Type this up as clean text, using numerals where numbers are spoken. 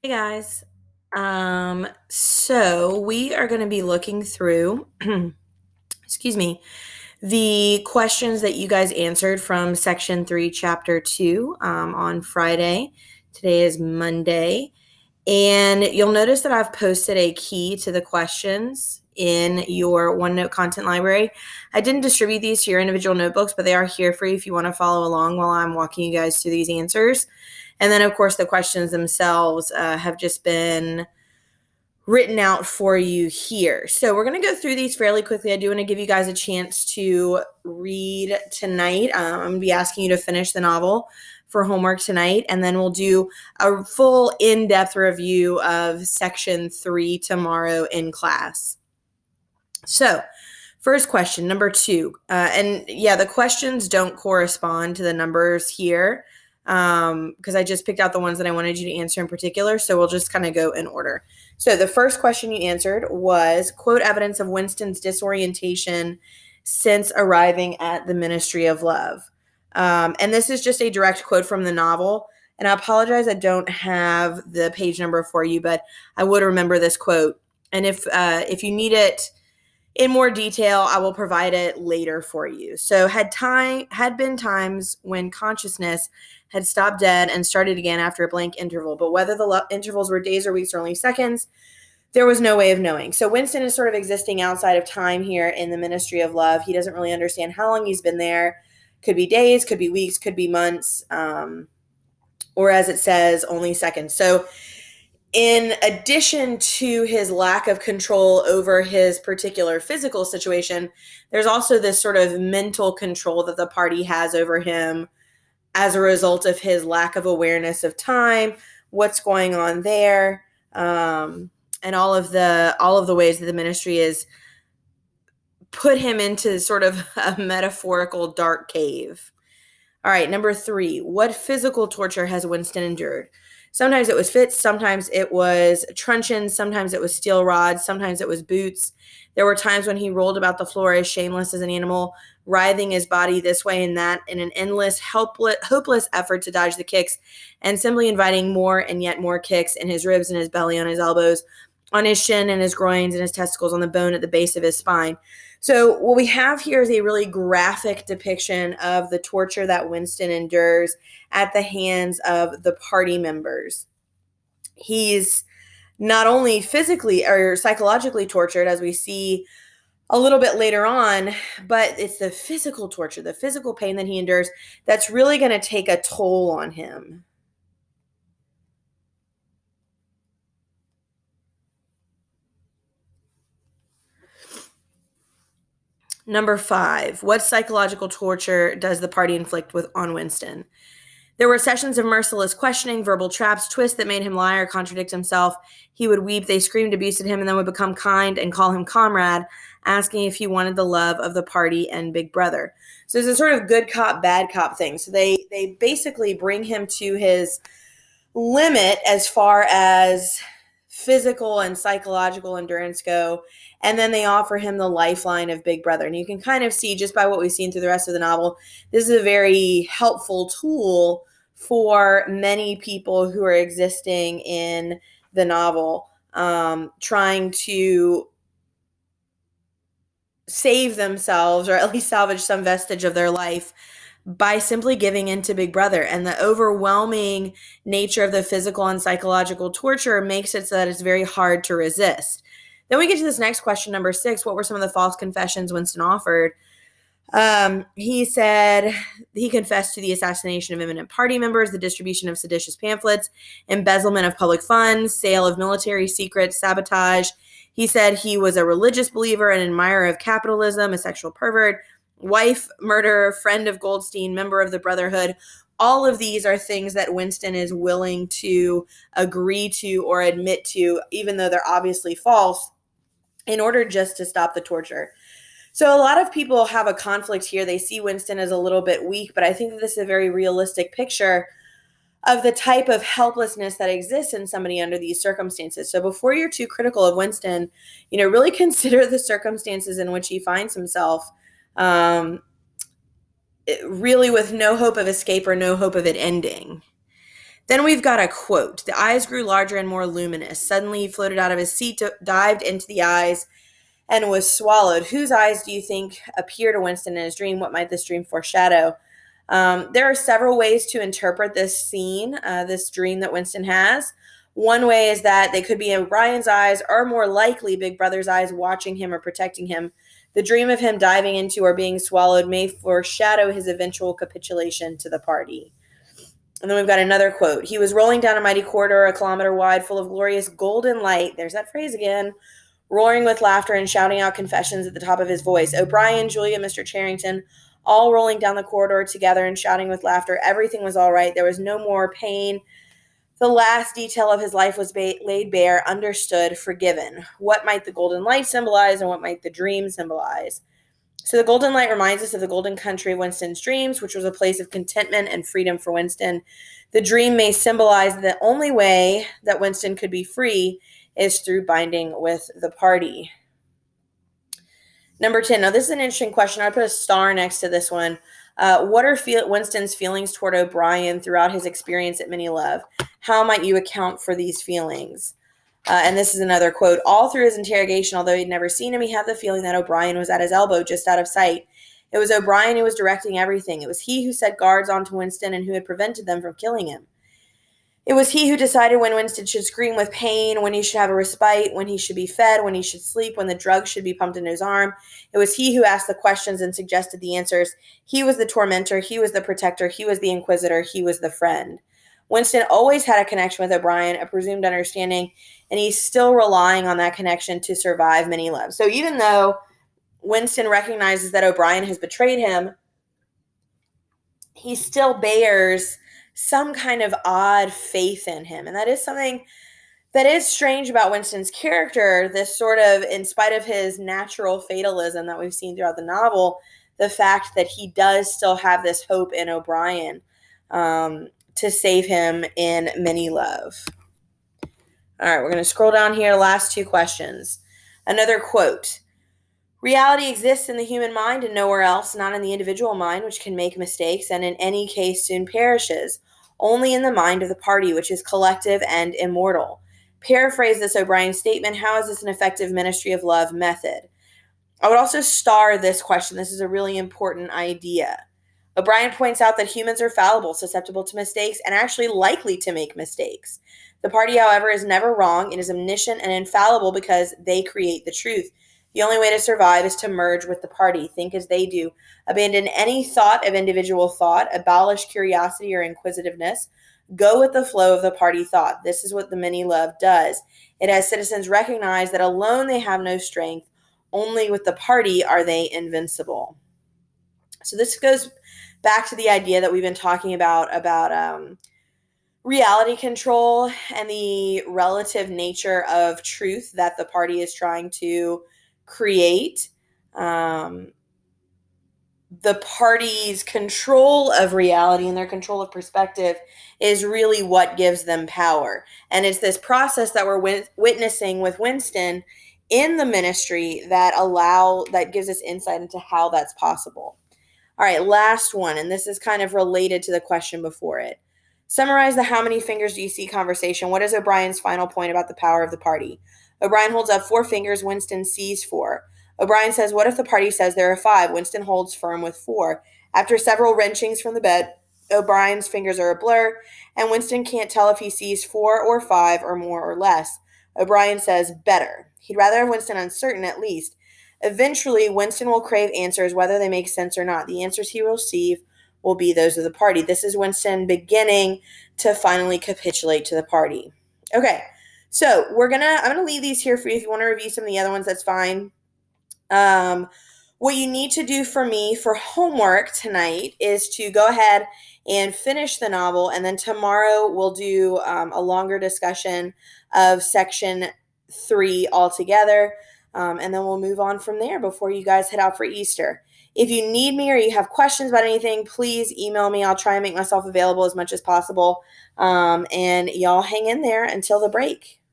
Hey guys. So we are going to be looking through, excuse me, the questions that you guys answered from section 3, chapter 2 on Friday. Today is Monday. And you'll notice that I've posted a key to the questions in your OneNote content library. I didn't distribute these to your individual notebooks, but they are here for you if you want to follow along while I'm walking you guys through these answers. And then, of course, the questions themselves have just been written out for you here. So we're going to go through these fairly quickly. I do want to give you guys a chance to read tonight. I'm going to be asking you to finish the novel for homework tonight, and then we'll do a full in-depth review of section 3 tomorrow in class. So first question, number 2. And yeah, the questions don't correspond to the numbers here because I just picked out the ones that I wanted you to answer in particular. So we'll just kind of go in order. So the first question you answered was, quote, evidence of Winston's disorientation since arriving at the Ministry of Love. And this is just a direct quote from the novel. And I apologize, I don't have the page number for you, but I would remember this quote. And if you need it in more detail, I will provide it later for you. So had been times when consciousness had stopped dead and started again after a blank interval, but whether the intervals were days or weeks or only seconds, there was no way of knowing. So Winston is sort of existing outside of time here in the Ministry of Love. He doesn't really understand how long he's been there. Could be days, could be weeks, could be months, or as it says, only seconds. So in addition to his lack of control over his particular physical situation, there's also this sort of mental control that the party has over him as a result of his lack of awareness of time, what's going on there, and all of the ways that the ministry is put him into sort of a metaphorical dark cave. All right, number 3, what physical torture has Winston endured? Sometimes it was fits, sometimes it was truncheons, sometimes it was steel rods, sometimes it was boots. There were times when he rolled about the floor as shameless as an animal, writhing his body this way and that in an endless, hopeless effort to dodge the kicks, and simply inviting more and yet more kicks in his ribs and his belly, on his elbows, on his shin and his groins and his testicles, on the bone at the base of his spine. So what we have here is a really graphic depiction of the torture that Winston endures at the hands of the party members. He's not only physically or psychologically tortured, as we see a little bit later on, but it's the physical torture, the physical pain that he endures that's really going to take a toll on him. Number 5, what psychological torture does the party inflict on Winston? There were sessions of merciless questioning, verbal traps, twists that made him lie or contradict himself. He would weep, they screamed abuse at him, and then would become kind and call him comrade, asking if he wanted the love of the party and Big Brother. So it's a sort of good cop, bad cop thing. So they basically bring him to his limit as far as physical and psychological endurance go, and then they offer him the lifeline of Big Brother. And you can kind of see just by what we've seen through the rest of the novel, this is a very helpful tool for many people who are existing in the novel, trying to save themselves or at least salvage some vestige of their life by simply giving in to Big Brother. And the overwhelming nature of the physical and psychological torture makes it so that it's very hard to resist. Then we get to this next question, number 6. What were some of the false confessions Winston offered? He said he confessed to the assassination of eminent party members, the distribution of seditious pamphlets, embezzlement of public funds, sale of military secrets, sabotage. He said he was a religious believer, an admirer of capitalism, a sexual pervert, wife murderer, friend of Goldstein, member of the Brotherhood. All of these are things that Winston is willing to agree to or admit to, even though they're obviously false, in order just to stop the torture. So a lot of people have a conflict here. They see Winston as a little bit weak, but I think that this is a very realistic picture of the type of helplessness that exists in somebody under these circumstances. So before you're too critical of Winston, really consider the circumstances in which he finds himself, really with no hope of escape or no hope of it ending. Then we've got a quote. The eyes grew larger and more luminous. Suddenly he floated out of his seat, dived into the eyes, and was swallowed. Whose eyes do you think appear to Winston in his dream? What might this dream foreshadow? There are several ways to interpret this scene, this dream that Winston has. One way is that they could be O'Brien's eyes, or more likely Big Brother's eyes watching him or protecting him. The dream of him diving into or being swallowed may foreshadow his eventual capitulation to the party. And then we've got another quote. He was rolling down a mighty corridor, a kilometer wide, full of glorious golden light. There's that phrase again. Roaring with laughter and shouting out confessions at the top of his voice. O'Brien, Julia, Mr. Charrington, all rolling down the corridor together and shouting with laughter. Everything was all right. There was no more pain. The last detail of his life was laid bare, understood, forgiven. What might the golden light symbolize, and what might the dream symbolize? So the golden light reminds us of the golden country of Winston's dreams, which was a place of contentment and freedom for Winston. The dream may symbolize the only way that Winston could be free is through binding with the party. Number 10. Now, this is an interesting question. I put a star next to this one. What are Winston's feelings toward O'Brien throughout his experience at Mini Love? How might you account for these feelings? And this is another quote. All through his interrogation, although he'd never seen him, he had the feeling that O'Brien was at his elbow, just out of sight. It was O'Brien who was directing everything. It was he who set guards onto Winston and who had prevented them from killing him. It was he who decided when Winston should scream with pain, when he should have a respite, when he should be fed, when he should sleep, when the drugs should be pumped into his arm. It was he who asked the questions and suggested the answers. He was the tormentor. He was the protector. He was the inquisitor. He was the friend. Winston always had a connection with O'Brien, a presumed understanding, and he's still relying on that connection to survive Mini Love. So even though Winston recognizes that O'Brien has betrayed him, he still bears some kind of odd faith in him. And that is something that is strange about Winston's character, this sort of, in spite of his natural fatalism that we've seen throughout the novel, the fact that he does still have this hope in O'Brien to save him in Mini Love. All right, we're going to scroll down here. Last two questions. Another quote. Reality exists in the human mind and nowhere else, not in the individual mind, which can make mistakes and in any case soon perishes, only in the mind of the party, which is collective and immortal. Paraphrase this O'Brien statement. How is this an effective ministry of love method? I would also star this question. This is a really important idea. O'Brien points out that humans are fallible, susceptible to mistakes, and actually likely to make mistakes. The party, however, is never wrong. It is omniscient and infallible because they create the truth. The only way to survive is to merge with the party, think as they do, abandon any thought of individual thought, abolish curiosity or inquisitiveness, go with the flow of the party thought. This is what the Mini Love does. It has citizens recognize that alone they have no strength, only with the party are they invincible. So this goes back to the idea that we've been talking about reality control and the relative nature of truth that the party is trying to create. The party's control of reality and their control of perspective is really what gives them power. And it's this process that we're witnessing with Winston in the ministry that gives us insight into how that's possible. All right, last one, and this is kind of related to the question before it. Summarize the how many fingers do you see conversation. What is O'Brien's final point about the power of the party? O'Brien holds up 4 fingers. Winston sees 4. O'Brien says, what if the party says there are 5? Winston holds firm with 4. After several wrenchings from the bed, O'Brien's fingers are a blur, and Winston can't tell if he sees 4 or 5 or more or less. O'Brien says, better. He'd rather have Winston uncertain at least. Eventually, Winston will crave answers whether they make sense or not. The answers he will receive will be those of the party. This is Winston beginning to finally capitulate to the party. Okay, so I'm gonna leave these here for you. If you want to review some of the other ones, that's fine. What you need to do for me for homework tonight is to go ahead and finish the novel, and then tomorrow we'll do a longer discussion of section 3 altogether, and then we'll move on from there before you guys head out for Easter. If you need me or you have questions about anything, please email me. I'll try and make myself available as much as possible, and y'all hang in there until the break.